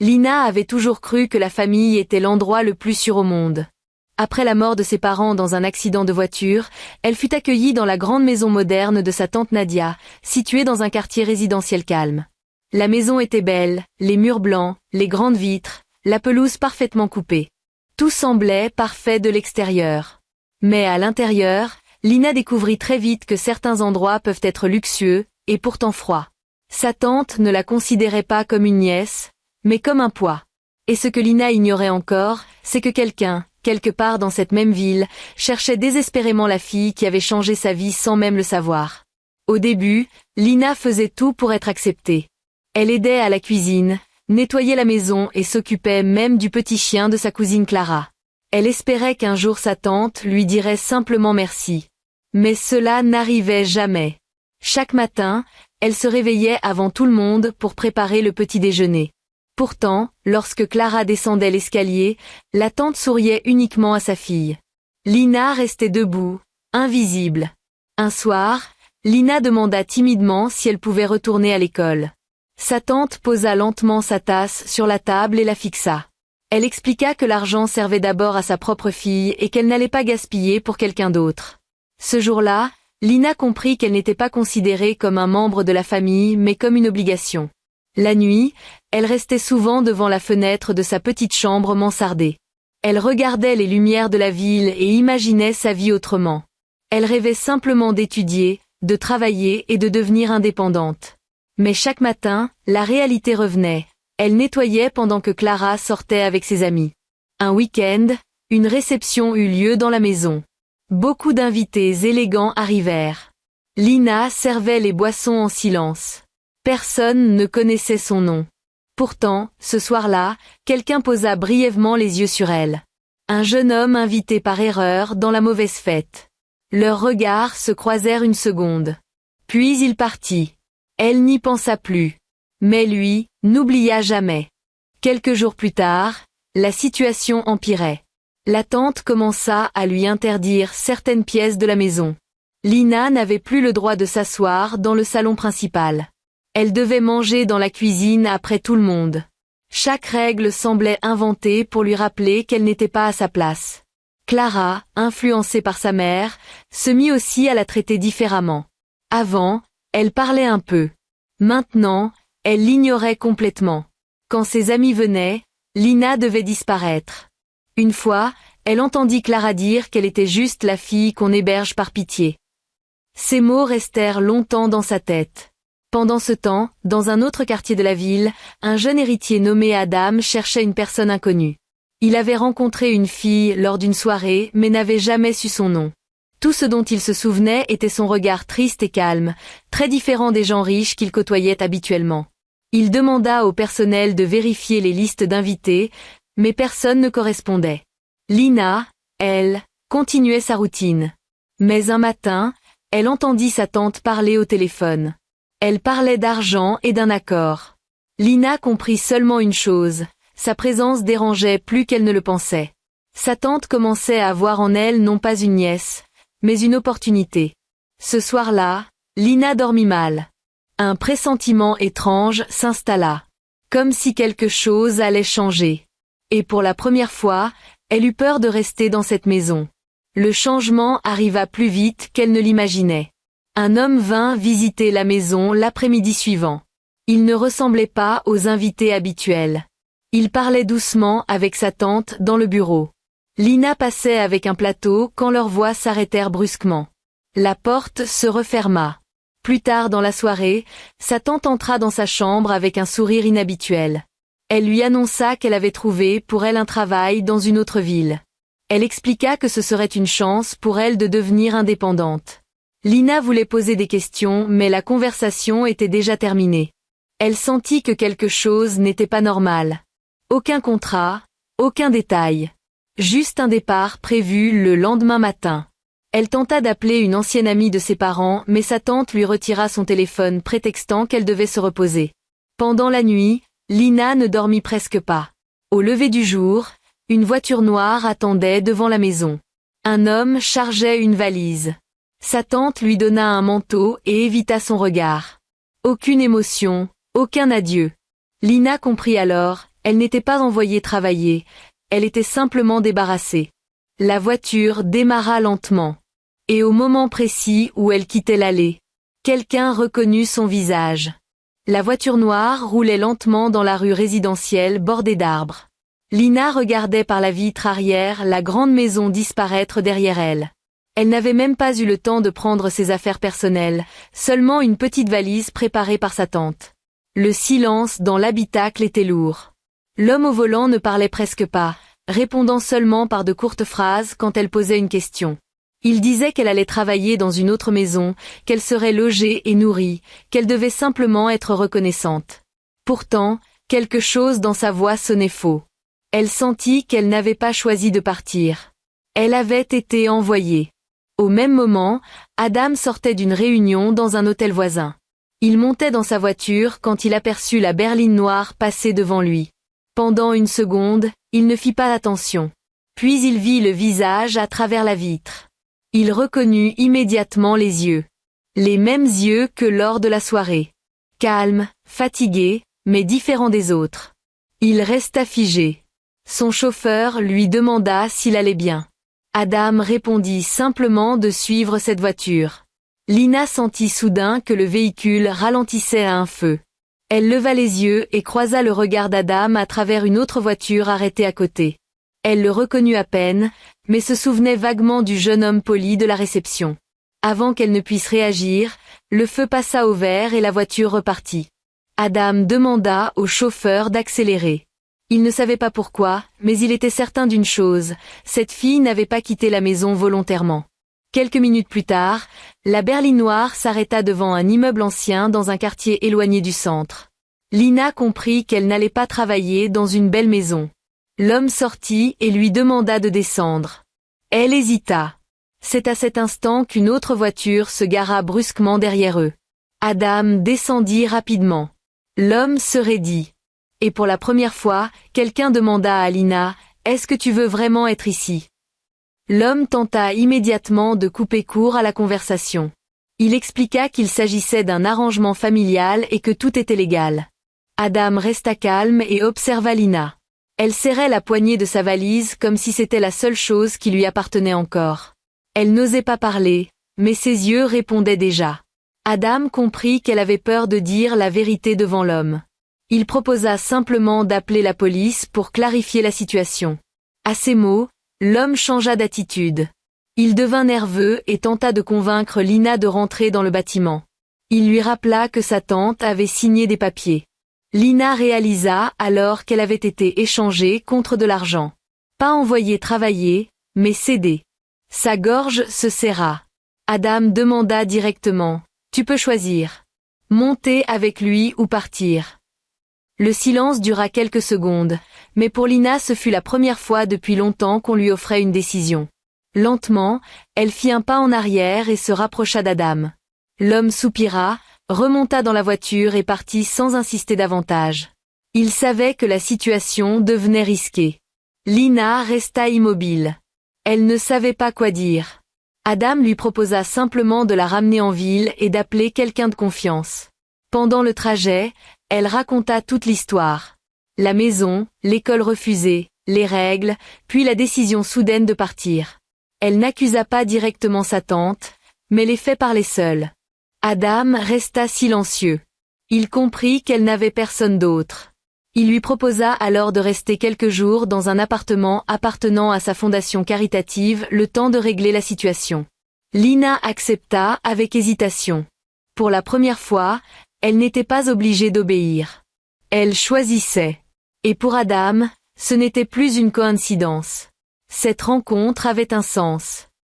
Lina avait toujours cru que la famille était l'endroit le plus sûr au monde. Après la mort de ses parents dans un accident de voiture, elle fut accueillie dans la grande maison moderne de sa tante Nadia, située dans un quartier résidentiel calme. La maison était belle, les murs blancs, les grandes vitres, la pelouse parfaitement coupée. Tout semblait parfait de l'extérieur. Mais à l'intérieur, Lina découvrit très vite que certains endroits peuvent être luxueux, et pourtant froids. Sa tante ne la considérait pas comme une nièce, mais comme un poids. Et ce que Lina ignorait encore, c'est que quelqu'un, quelque part dans cette même ville, cherchait désespérément la fille qui avait changé sa vie sans même le savoir. Au début, Lina faisait tout pour être acceptée. Elle aidait à la cuisine, nettoyait la maison et s'occupait même du petit chien de sa cousine Clara. Elle espérait qu'un jour sa tante lui dirait simplement merci. Mais cela n'arrivait jamais. Chaque matin, elle se réveillait avant tout le monde pour préparer le petit déjeuner. Pourtant, lorsque Clara descendait l'escalier, la tante souriait uniquement à sa fille. Lina restait debout, invisible. Un soir, Lina demanda timidement si elle pouvait retourner à l'école. Sa tante posa lentement sa tasse sur la table et la fixa. Elle expliqua que l'argent servait d'abord à sa propre fille et qu'elle n'allait pas gaspiller pour quelqu'un d'autre. Ce jour-là, Lina comprit qu'elle n'était pas considérée comme un membre de la famille mais comme une obligation. La nuit, elle restait souvent devant la fenêtre de sa petite chambre mansardée. Elle regardait les lumières de la ville et imaginait sa vie autrement. Elle rêvait simplement d'étudier, de travailler et de devenir indépendante. Mais chaque matin, la réalité revenait. Elle nettoyait pendant que Clara sortait avec ses amis. Un week-end, une réception eut lieu dans la maison. Beaucoup d'invités élégants arrivèrent. Lina servait les boissons en silence. Personne ne connaissait son nom. Pourtant, ce soir-là, quelqu'un posa brièvement les yeux sur elle. Un jeune homme invité par erreur dans la mauvaise fête. Leurs regards se croisèrent une seconde. Puis il partit. Elle n'y pensa plus. Mais lui, n'oublia jamais. Quelques jours plus tard, la situation empirait. La tante commença à lui interdire certaines pièces de la maison. Lina n'avait plus le droit de s'asseoir dans le salon principal. Elle devait manger dans la cuisine après tout le monde. Chaque règle semblait inventée pour lui rappeler qu'elle n'était pas à sa place. Clara, influencée par sa mère, se mit aussi à la traiter différemment. Avant, elle parlait un peu. Maintenant, elle l'ignorait complètement. Quand ses amis venaient, Lina devait disparaître. Une fois, elle entendit Clara dire qu'elle était juste la fille qu'on héberge par pitié. Ces mots restèrent longtemps dans sa tête. Pendant ce temps, dans un autre quartier de la ville, un jeune héritier nommé Adam cherchait une personne inconnue. Il avait rencontré une fille lors d'une soirée mais n'avait jamais su son nom. Tout ce dont il se souvenait était son regard triste et calme, très différent des gens riches qu'il côtoyait habituellement. Il demanda au personnel de vérifier les listes d'invités, mais personne ne correspondait. Lina, elle, continuait sa routine. Mais un matin, elle entendit sa tante parler au téléphone. Elle parlait d'argent et d'un accord. Lina comprit seulement une chose, sa présence dérangeait plus qu'elle ne le pensait. Sa tante commençait à voir en elle non pas une nièce, mais une opportunité. Ce soir-là, Lina dormit mal. Un pressentiment étrange s'installa, comme si quelque chose allait changer. Et pour la première fois, elle eut peur de rester dans cette maison. Le changement arriva plus vite qu'elle ne l'imaginait. Un homme vint visiter la maison l'après-midi suivant. Il ne ressemblait pas aux invités habituels. Il parlait doucement avec sa tante dans le bureau. Lina passait avec un plateau quand leurs voix s'arrêtèrent brusquement. La porte se referma. Plus tard dans la soirée, sa tante entra dans sa chambre avec un sourire inhabituel. Elle lui annonça qu'elle avait trouvé pour elle un travail dans une autre ville. Elle expliqua que ce serait une chance pour elle de devenir indépendante. Lina voulait poser des questions mais la conversation était déjà terminée. Elle sentit que quelque chose n'était pas normal. Aucun contrat, aucun détail. Juste un départ prévu le lendemain matin. Elle tenta d'appeler une ancienne amie de ses parents mais sa tante lui retira son téléphone prétextant qu'elle devait se reposer. Pendant la nuit, Lina ne dormit presque pas. Au lever du jour, une voiture noire attendait devant la maison. Un homme chargeait une valise. Sa tante lui donna un manteau et évita son regard. Aucune émotion, aucun adieu. Lina comprit alors Elle n'était pas envoyée travailler, elle était simplement débarrassée. La voiture démarra lentement. Et au moment précis où elle quittait l'allée, quelqu'un reconnut son visage. La voiture noire roulait lentement dans la rue résidentielle bordée d'arbres. Lina regardait par la vitre arrière la grande maison disparaître derrière elle. Elle n'avait même pas eu le temps de prendre ses affaires personnelles, seulement une petite valise préparée par sa tante. Le silence dans l'habitacle était lourd. L'homme au volant ne parlait presque pas, répondant seulement par de courtes phrases quand elle posait une question. Il disait qu'elle allait travailler dans une autre maison, qu'elle serait logée et nourrie, qu'elle devait simplement être reconnaissante. Pourtant, quelque chose dans sa voix sonnait faux. Elle sentit qu'elle n'avait pas choisi de partir. Elle avait été envoyée. Au même moment, Adam sortait d'une réunion dans un hôtel voisin. Il montait dans sa voiture quand il aperçut la berline noire passer devant lui. Pendant une seconde, il ne fit pas attention. Puis il vit le visage à travers la vitre. Il reconnut immédiatement les yeux. Les mêmes yeux que lors de la soirée. Calme, fatigué, mais différent des autres. Il resta figé. Son chauffeur lui demanda s'il allait bien. Adam répondit simplement de suivre cette voiture. Lina sentit soudain que le véhicule ralentissait à un feu. Elle leva les yeux et croisa le regard d'Adam à travers une autre voiture arrêtée à côté. Elle le reconnut à peine, mais se souvenait vaguement du jeune homme poli de la réception. Avant qu'elle ne puisse réagir, le feu passa au vert et la voiture repartit. Adam demanda au chauffeur d'accélérer. Il ne savait pas pourquoi, mais il était certain d'une chose, cette fille n'avait pas quitté la maison volontairement. Quelques minutes plus tard, la berline noire s'arrêta devant un immeuble ancien dans un quartier éloigné du centre. Lina comprit qu'elle n'allait pas travailler dans une belle maison. L'homme sortit et lui demanda de descendre. Elle hésita. C'est à cet instant qu'une autre voiture se gara brusquement derrière eux. Adam descendit rapidement. L'homme se raidit. Et pour la première fois, quelqu'un demanda à Lina, « Est-ce que tu veux vraiment être ici ?» L'homme tenta immédiatement de couper court à la conversation. Il expliqua qu'il s'agissait d'un arrangement familial et que tout était légal. Adam resta calme et observa Lina. Elle serrait la poignée de sa valise comme si c'était la seule chose qui lui appartenait encore. Elle n'osait pas parler, mais ses yeux répondaient déjà. Adam comprit qu'elle avait peur de dire la vérité devant l'homme. Il proposa simplement d'appeler la police pour clarifier la situation. À ces mots, l'homme changea d'attitude. Il devint nerveux et tenta de convaincre Lina de rentrer dans le bâtiment. Il lui rappela que sa tante avait signé des papiers. Lina réalisa alors qu'elle avait été échangée contre de l'argent. Pas envoyée travailler, mais cédée. Sa gorge se serra. Adam demanda directement, « Tu peux choisir. Monter avec lui ou partir. » Le silence dura quelques secondes, mais pour Lina ce fut la première fois depuis longtemps qu'on lui offrait une décision. Lentement, elle fit un pas en arrière et se rapprocha d'Adam. L'homme soupira, remonta dans la voiture et partit sans insister davantage. Il savait que la situation devenait risquée. Lina resta immobile. Elle ne savait pas quoi dire. Adam lui proposa simplement de la ramener en ville et d'appeler quelqu'un de confiance. Pendant le trajet, elle raconta toute l'histoire. La maison, l'école refusée, les règles, puis la décision soudaine de partir. Elle n'accusa pas directement sa tante, mais les faits parlaient seuls. Adam resta silencieux. Il comprit qu'elle n'avait personne d'autre. Il lui proposa alors de rester quelques jours dans un appartement appartenant à sa fondation caritative le temps de régler la situation. Lina accepta avec hésitation. Pour la première fois, elle n'était pas obligée d'obéir. Elle choisissait. Et pour Adam, ce n'était plus une coïncidence. Cette rencontre avait un sens.